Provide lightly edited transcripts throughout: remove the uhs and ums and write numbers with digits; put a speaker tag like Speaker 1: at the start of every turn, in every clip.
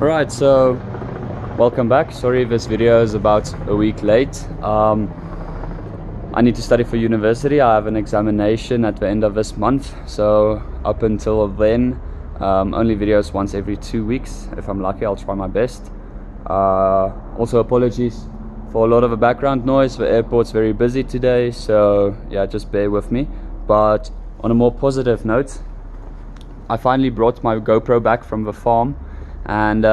Speaker 1: Alright, so welcome back. Sorry if this video is about a week late. I need to study for university. I have an examination at the end of this month, so up until then only videos once every 2 weeks. If I'm lucky, I'll try my best. Also apologies for a lot of the background noise. The airport's very busy today, so yeah, just bear with me. But on a more positive note, I finally brought my GoPro back from the farm, and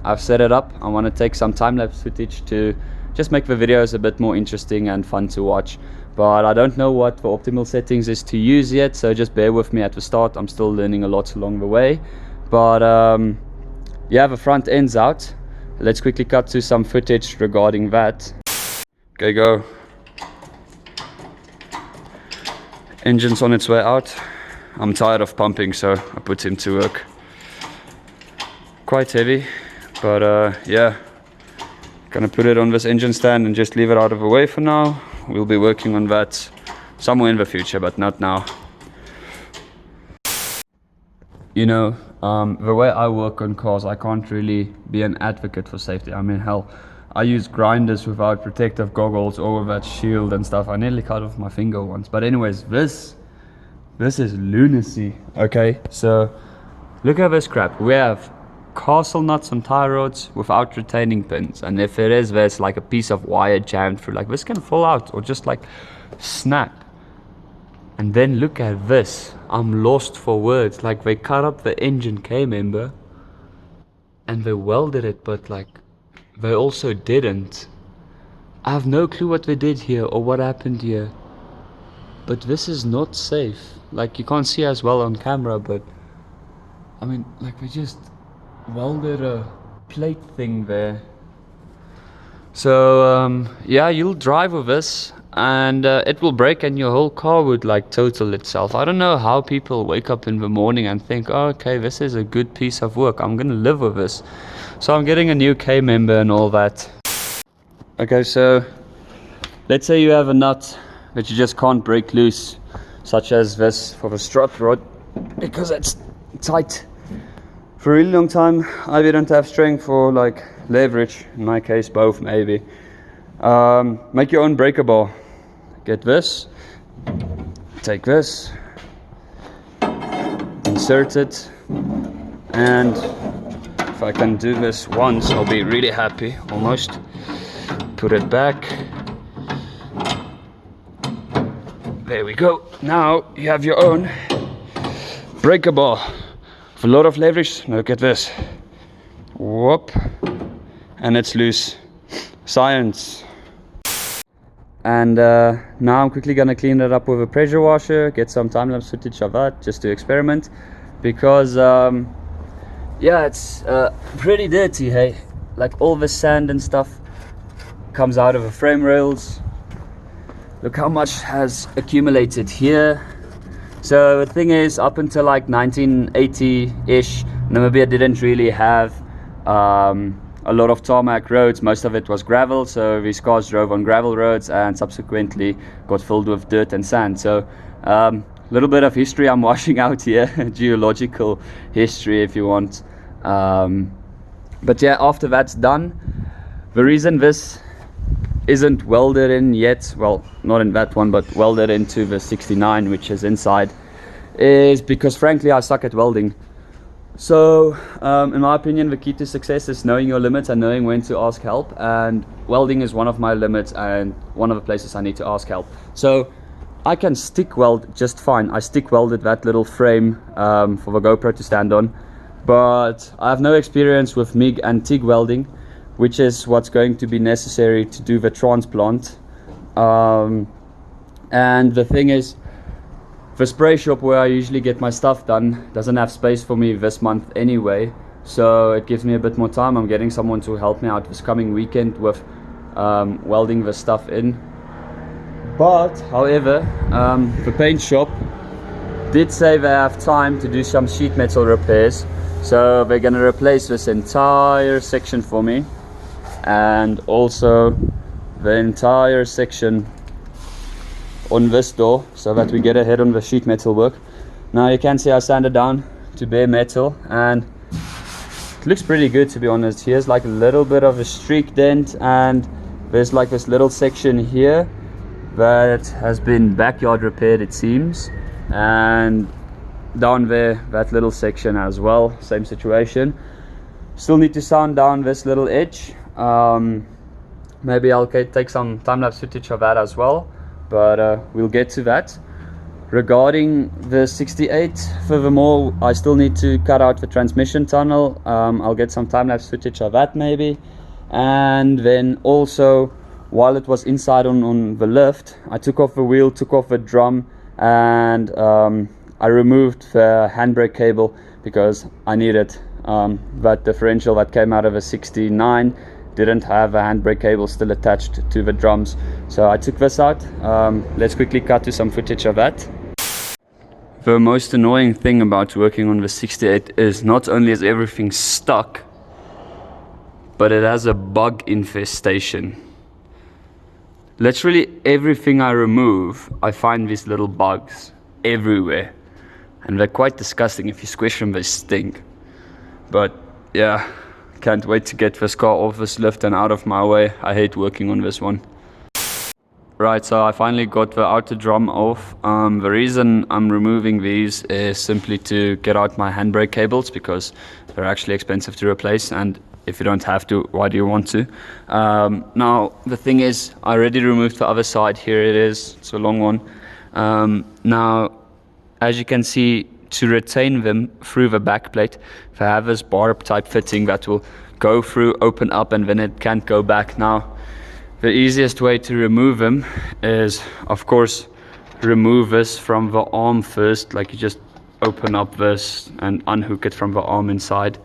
Speaker 1: I've set it up. I want to take some time-lapse footage to just make the videos a bit more interesting and fun to watch. But I don't know what the optimal settings is to use yet, so just bear with me at the start. I'm still learning a lot along the way. But yeah, the front end's out. Let's quickly cut to some footage regarding that. Okay, go. Engine's on its way out. I'm tired of pumping, so I put him to work. Quite heavy, but yeah, gonna put it on this engine stand and just leave it out of the way for now. We'll be working on that somewhere in the future, but not now. You know, the way I work on cars, I can't really be an advocate for safety. I mean, hell, I use grinders without protective goggles or with that shield and stuff. I nearly cut off my finger once. But anyways, this is lunacy. Okay, so look at this crap. We have castle nuts on tie rods without retaining pins, and if it is, there's like a piece of wire jammed through, like this can fall out or just like snap. And then look at this. I'm lost for words. Like, they cut up the engine K-member and they welded it, but like they also didn't. I have no clue what they did here or what happened here, but this is not safe. Like, you can't see as well on camera, but I mean, like, they just welded a plate thing there. So yeah, you'll drive with this and it will break and your whole car would like total itself. I don't know how people wake up in the morning and think, oh, okay, this is a good piece of work, I'm gonna live with this. So I'm getting a new K-member and all that. Okay, so let's say you have a nut that you just can't break loose, such as this for the strut rod, because it's tight. For a really long time, I didn't have strength for like leverage. In my case, both maybe. Make your own breaker bar. Get this, take this, insert it, and if I can do this once, I'll be really happy, almost. Put it back. There we go. Now you have your own breaker bar. A lot of leverage. Look at this. Whoop, and it's loose. Science. And now I'm quickly gonna clean it up with a pressure washer, get some time-lapse footage of that just to experiment, because yeah, it's pretty dirty. Hey, like all the sand and stuff comes out of the frame rails. Look how much has accumulated here. So the thing is, up until like 1980-ish, Namibia didn't really have a lot of tarmac roads. Most of it was gravel, so these cars drove on gravel roads and subsequently got filled with dirt and sand. So a little bit of history I'm washing out here, geological history if you want. But yeah, after that's done, the reason this isn't welded in yet, well, not in that one, but welded into the 69, which is inside, is because frankly I suck at welding. So in my opinion, the key to success is knowing your limits and knowing when to ask help, and welding is one of my limits and one of the places I need to ask help. So I can stick weld just fine. I stick welded that little frame for the GoPro to stand on, but I have no experience with MIG and TIG welding, which is what's going to be necessary to do the transplant. And the thing is, the spray shop where I usually get my stuff done doesn't have space for me this month anyway, so it gives me a bit more time. I'm getting someone to help me out this coming weekend with welding the stuff in. But however, the paint shop did say they have time to do some sheet metal repairs, so they're gonna replace this entire section for me, and also the entire section on this door, so that we get ahead on the sheet metal work. Now you can see I sanded down to bare metal, and looks pretty good, to be honest. Here's like a little bit of a streak dent, and there's like this little section here that has been backyard repaired, it seems, and down there that little section as well, same situation. Still need to sand down this little edge. Maybe I'll take some time-lapse footage of that as well, but we'll get to that. Regarding the 68, furthermore, I still need to cut out the transmission tunnel. I'll get some time-lapse footage of that maybe. And then also, while it was inside on the lift, I took off the wheel, took off the drum, and I removed the handbrake cable because I needed that differential that came out of a 69 didn't have a handbrake cable still attached to the drums. So I took this out. Let's quickly cut to some footage of that. The most annoying thing about working on the 68 is not only is everything stuck, but it has a bug infestation. Literally everything I remove, I find these little bugs everywhere. And they're quite disgusting. If you squish them, they stink. But yeah, can't wait to get this car off this lift and out of my way. I hate working on this one. Right, so I finally got the outer drum off. The reason I'm removing these is simply to get out my handbrake cables, because they're actually expensive to replace, and if you don't have to, why do you want to? Now, the thing is, I already removed the other side. Here it is, it's a long one. Now, as you can see, to retain them through the back plate, they have this barb type fitting that will go through, open up, and then it can't go back. Now, the easiest way to remove them is, of course, remove this from the arm first. Like, you just open up this and unhook it from the arm inside,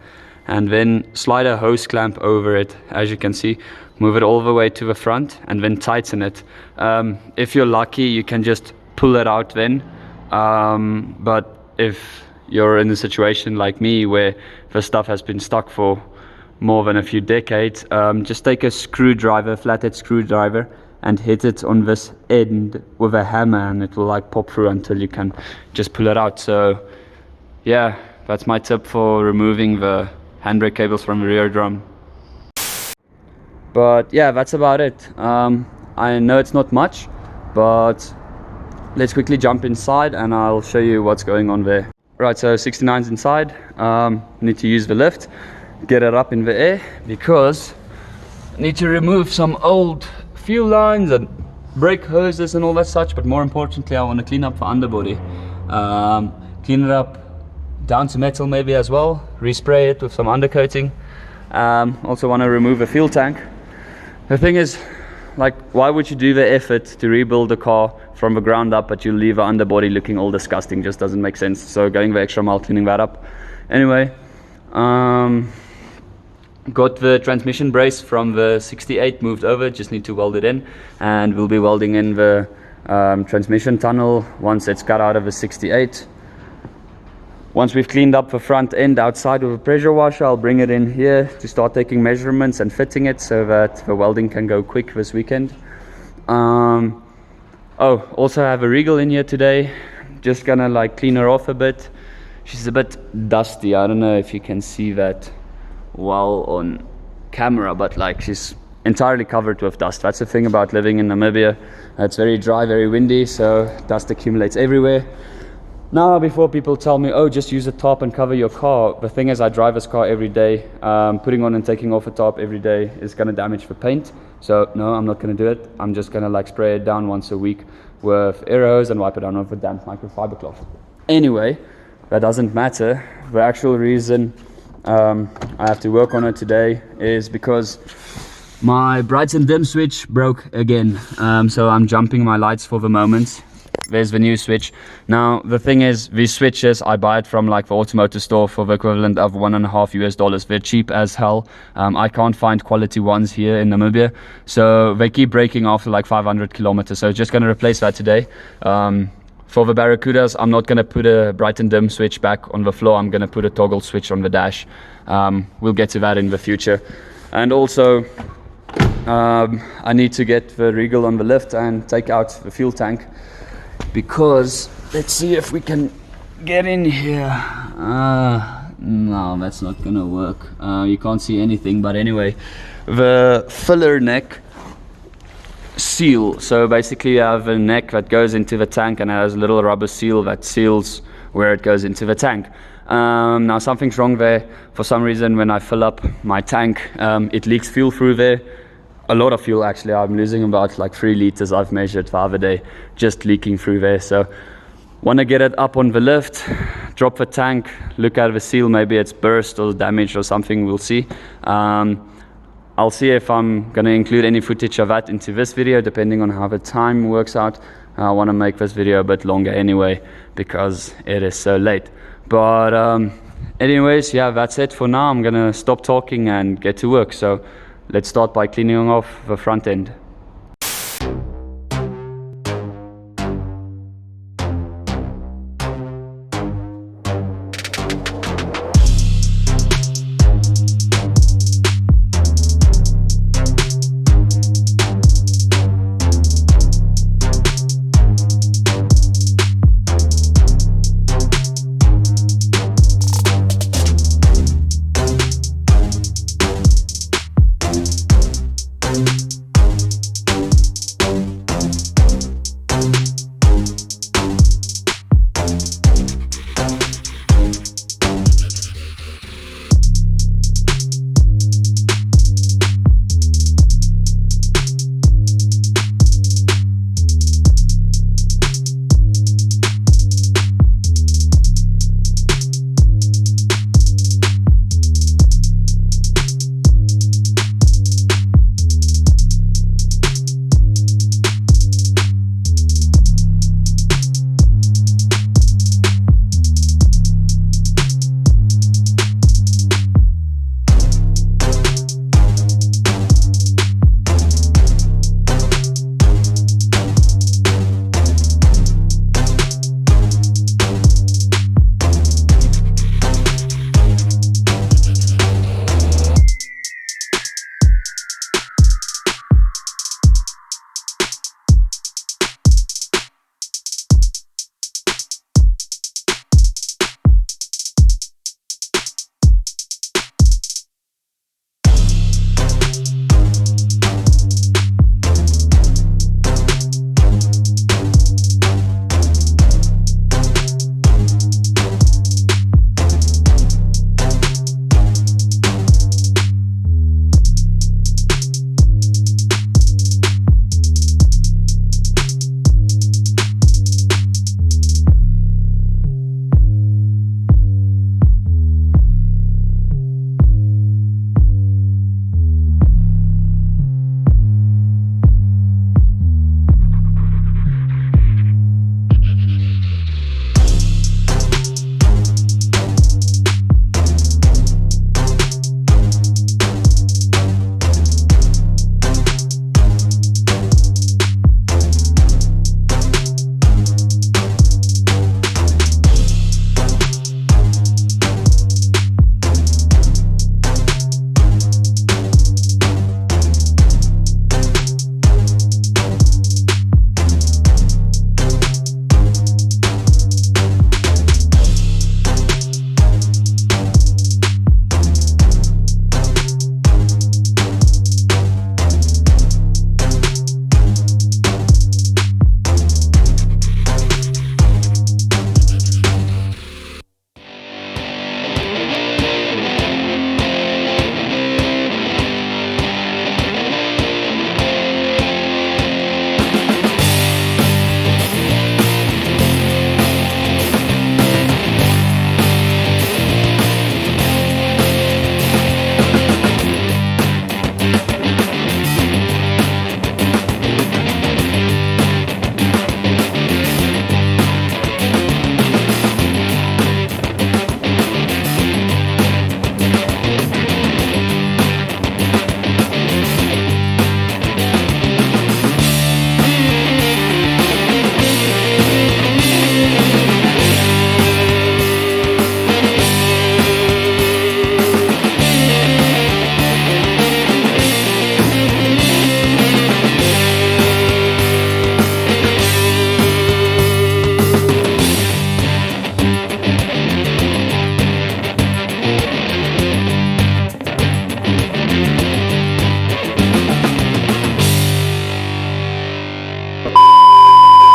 Speaker 1: and then slide a hose clamp over it, as you can see, move it all the way to the front, and then tighten it. If you're lucky, you can just pull it out then, but if you're in a situation like me where the stuff has been stuck for more than a few decades, just take a screwdriver, flathead screwdriver, and hit it on this end with a hammer, and it will like pop through until you can just pull it out. So yeah, that's my tip for removing the handbrake cables from the rear drum. But yeah, that's about it. I know it's not much, but let's quickly jump inside and I'll show you what's going on there. Right, so 69's inside. Need to use the lift, get it up in the air, because I need to remove some old fuel lines and brake hoses and all that such. But more importantly, I want to clean up the underbody, clean it up down to metal maybe as well, respray it with some undercoating. Also want to remove a fuel tank. The thing is, like, why would you do the effort to rebuild a car from the ground up, but you leave the underbody looking all disgusting? Just doesn't make sense. So going the extra mile cleaning that up. Anyway, got the transmission brace from the 68 moved over, just need to weld it in, and we'll be welding in the transmission tunnel once it's cut out of the 68. Once we've cleaned up the front end outside with a pressure washer, I'll bring it in here to start taking measurements and fitting it so that the welding can go quick this weekend. Oh, also I have a Regal in here today. Just gonna like clean her off a bit. She's a bit dusty. I don't know if you can see that well on camera, but like she's entirely covered with dust. That's the thing about living in Namibia. It's very dry, very windy, so dust accumulates everywhere. Now, before people tell me, oh, just use a tarp and cover your car, the thing is, I drive this car every day. Putting on and taking off a tarp every day is going to damage the paint. So no, I'm not going to do it. I'm just going to like spray it down once a week with air hose and wipe it down with a damp microfiber cloth. Anyway, that doesn't matter. The actual reason I have to work on it today is because my brights and dim switch broke again. So I'm jumping my lights for the moment. There's the new switch. Now the thing is, these switches I buy it from like the automotive store for the equivalent of $1.50 US. They're cheap as hell. I can't find quality ones here in Namibia, so they keep breaking after like 500 kilometers. So just gonna replace that today. For the Barracudas, I'm not gonna put a bright and dim switch back on the floor. I'm gonna put a toggle switch on the dash. We'll get to that in the future. And also I need to get the Regal on the lift and take out the fuel tank, because let's see if we can get in here. No, that's not gonna work. You can't see anything, but anyway, the filler neck seal. So basically you have a neck that goes into the tank and has a little rubber seal that seals where it goes into the tank. Now something's wrong there. For some reason when I fill up my tank, it leaks fuel through there. A lot of fuel actually. I'm losing about like 3 liters I've measured the other day, just leaking through there. So want to get it up on the lift, drop the tank, look at the seal, maybe it's burst or damaged or something, we'll see. I'll see if I'm going to include any footage of that into this video, depending on how the time works out. I want to make this video a bit longer anyway, because it is so late. But anyways, yeah, that's it for now. I'm going to stop talking and get to work. So let's start by cleaning off the front end.